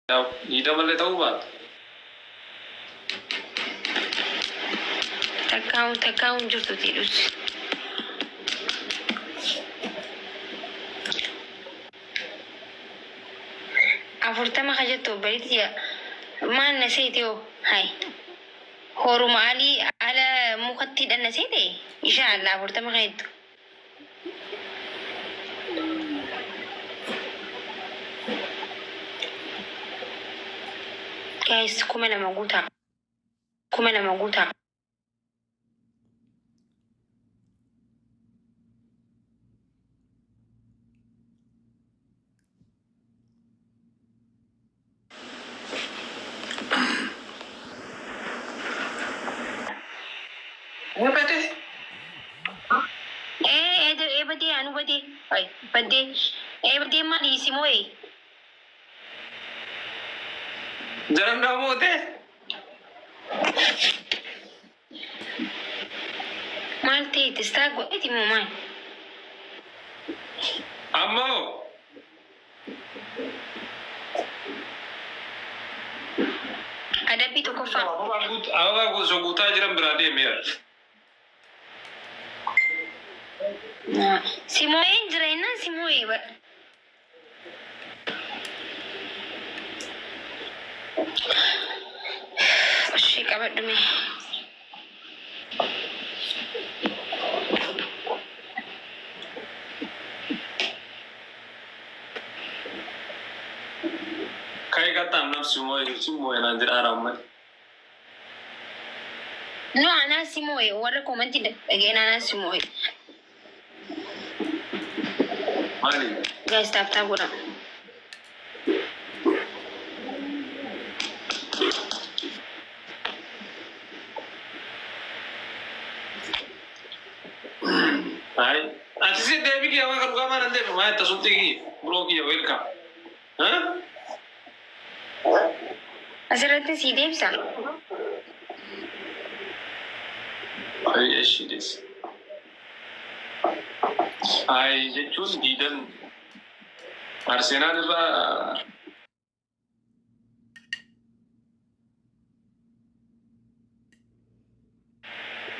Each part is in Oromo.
Ida malee ta'uu baata. Takkaa'uun jirtu tidhuus. Afurtama kajattu baritti maan na seete oo hai. Horuma alii ala mukatti dhan na seete isha alla afurtama kajattu. Guys, kuma nama guutaa. Badee anu badee ay badee maali simoe. Jalan damote. Malte testago eti momai. Ammo. Ada bitu kofa. Aku soguta jiran berade mer. Nah, simoe jiraina simoe ba. Shik abad demi. Kayak kata nafs semua yang anjir aram. No, ana simoe. Wala komenti deh. Again ana simoe. Mali. Guys, tap guna. Hai, sih Dewi ki awak kalau kamu nanti pemain tersuntik ki, blog ya welcome. Hah? Asirratti si deebisa. Ay, she is. Ay, jechuun diidan Arsenal irraa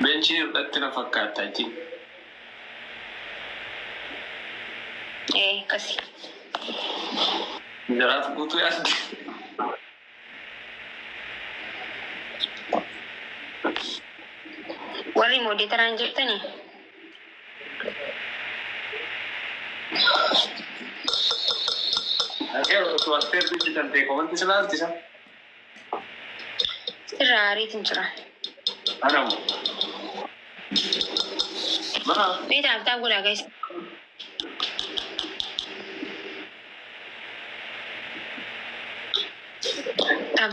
benchii irratti na fakkaata jechuudha. Kasih. Jaraaf guutuu yaadde. Warri moodii taraan jirtanii. Akhirnya waktu akhir itu nanti komentar selesai sih. Rari tinjera. Ada mau? Mana? Beda tak gula guys.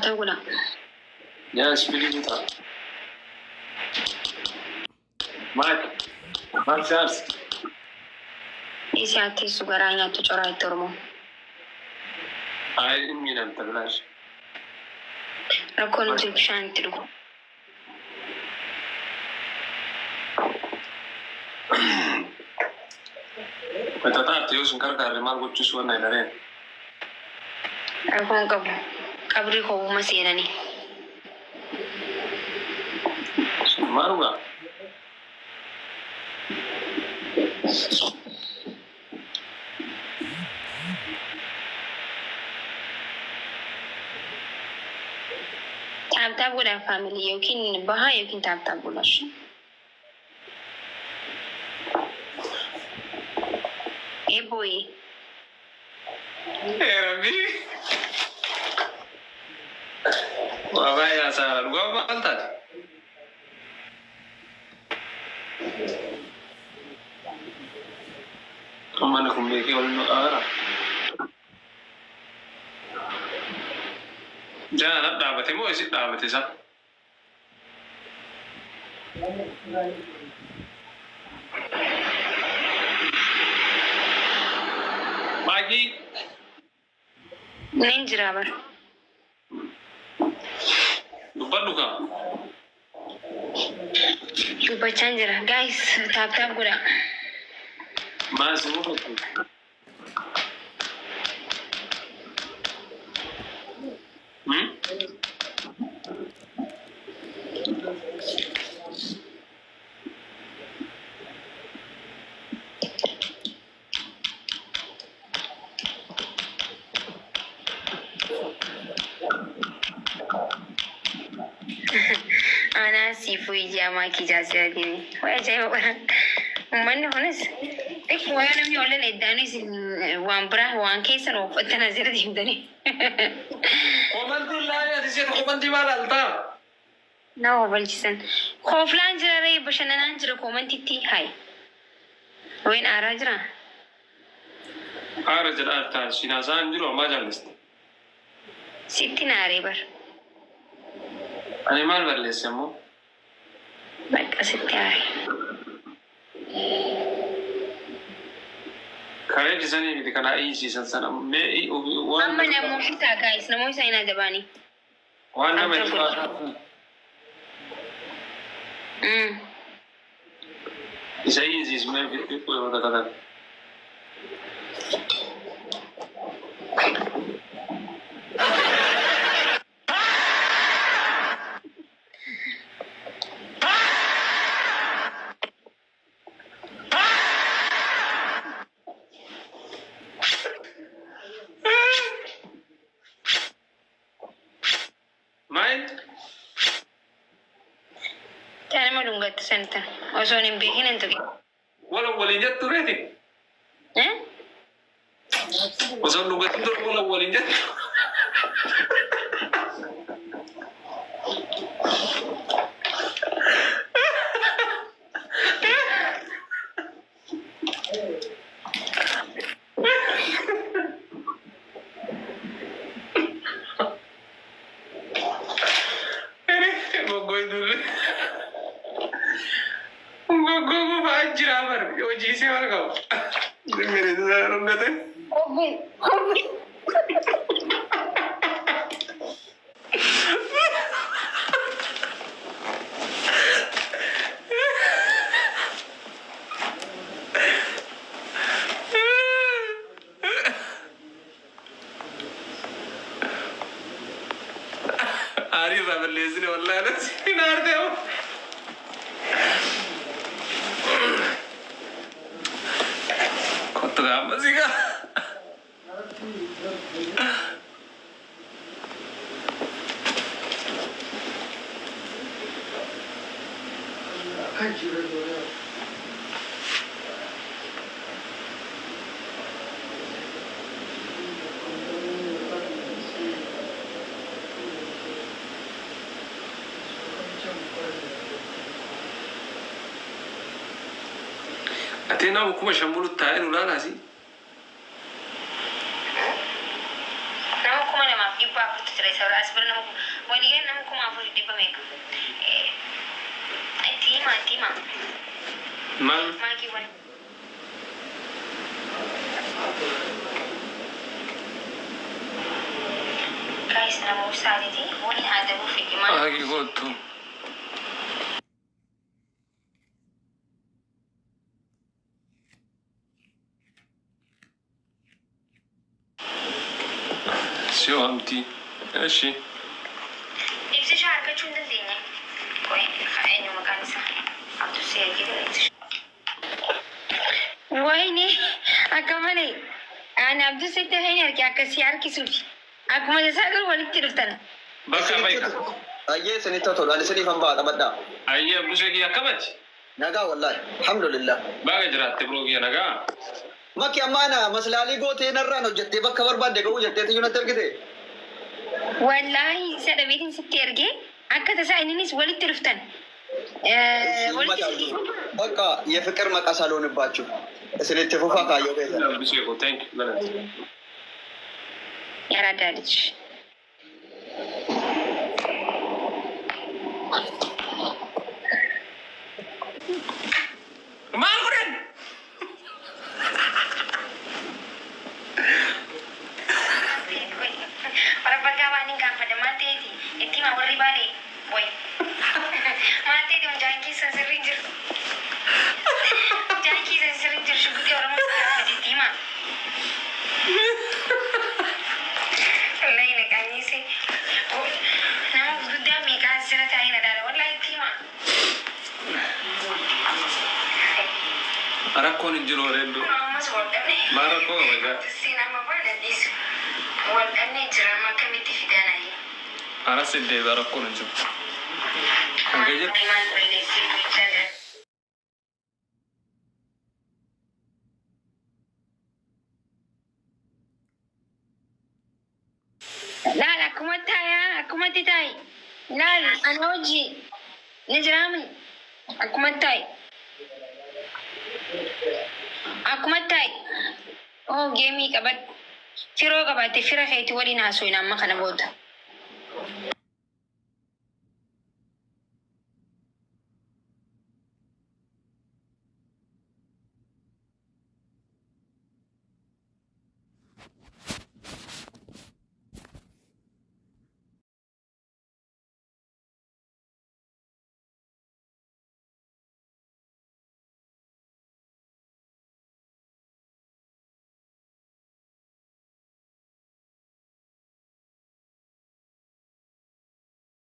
Tak gula. Ya, sepuluh juta. Mat Charles. Isi hati sugaranya tu corai turmo. Ay, ini nanti belas. Aku nunjuk shanti dulu. Kata tadi yo sengkar kari margo cusuan naik dari. Aku kabri kau masih ada nih. Maru gak? Tap gula family yokin baha yokin tap gula shi. Boy. Rabi. Wah, ya salah. Gua maltat. Kemana kumiki ulnu arah? Jangan dapat emo isi dapat isa. Pagi. Ninja bar. Lupa luka. Lupa chanjera guys tap gula. Masih mau. أنا سيفوي جاما كي جاسيرتي وأجاي من هونس إك وأنا ميولا لداني وان برا وان كيسر وفتنا زيرتي بدني قومنتي لا يا تسيت قومنتي ما لالتا نو بلجسن خوفلان جرا ري بشنان جرا كومنتي تي هاي وين أراجرا أرجل أرتال شنازان جرو ما جالست ستي ناري بر أنا ما برليس يمو بك ستي هاي كاري جسني بدي كنا أي شيء سنسنا مي أما نمو حتى guys نمو ساينا دباني وانا ما يفعل شيء زي اسمه في ولا كذا كان ما لونغت سنتا وصوني بيكين انتوكي ولا ولينجت تريتي ها وصل لونغت تر ولا ولينجت وجيسي ورقم मेरे तो रुंगा थे आरी rubber lazy वाला ना सिनार दे वो Drama sih kak. Ateena ukuma shambulu taa'e nulaa laasi. Nama kuma nama ibu aku tu cerai saudara sebenarnya nama walian nama kuma aku di pemeka. Tima. Mal. Maki wali. Guys, nama usah jadi wali ada bufi gimana? Agi gotu. شو عمتي؟ ايشي؟ إبزي شعرك شو ندليني؟ كوين خايني مكان سهل عبدو سير كده إبزي ويني أكملي أنا عبدو سير تهيني أركي أكسيار كسوشي أكمل ساقل ولك ترفتنا بكا أيه سنتة تقول أنا سني فهم بعض أبدا أيه بوشك يا كمت نجا والله الحمد لله باقي جرات تبروك يا نجا ما كي أمانة مسألة لي قوتي نرّانو جتّي بكبر بعد دكوا جتّي تيجي نتر كده والله سأدا بيتين ستي أرجع أكتر سايني نيس ولك ترفتن بكا يفكر ما كسالون باتشو سنتة فوفا كايو كده لا بوشك thank you يا رادالش Rakkoon hin jiru reeddu. Maa rakkoo qaba jaa? Sinama bana disu. Waldane jira amma akkamitti fidana Ana sidde barakkoon hin jiru. Hanga jiru. maal balleessee gochaa jira. Laal akkuma taayaa akkumatti taayi. Laal ana hojii ni jiraamin akkuma taayi. Akkuma taayi. Oh geemii qabat. Firoo qabatte fira keetii waliin haasoo hin amma kana booda.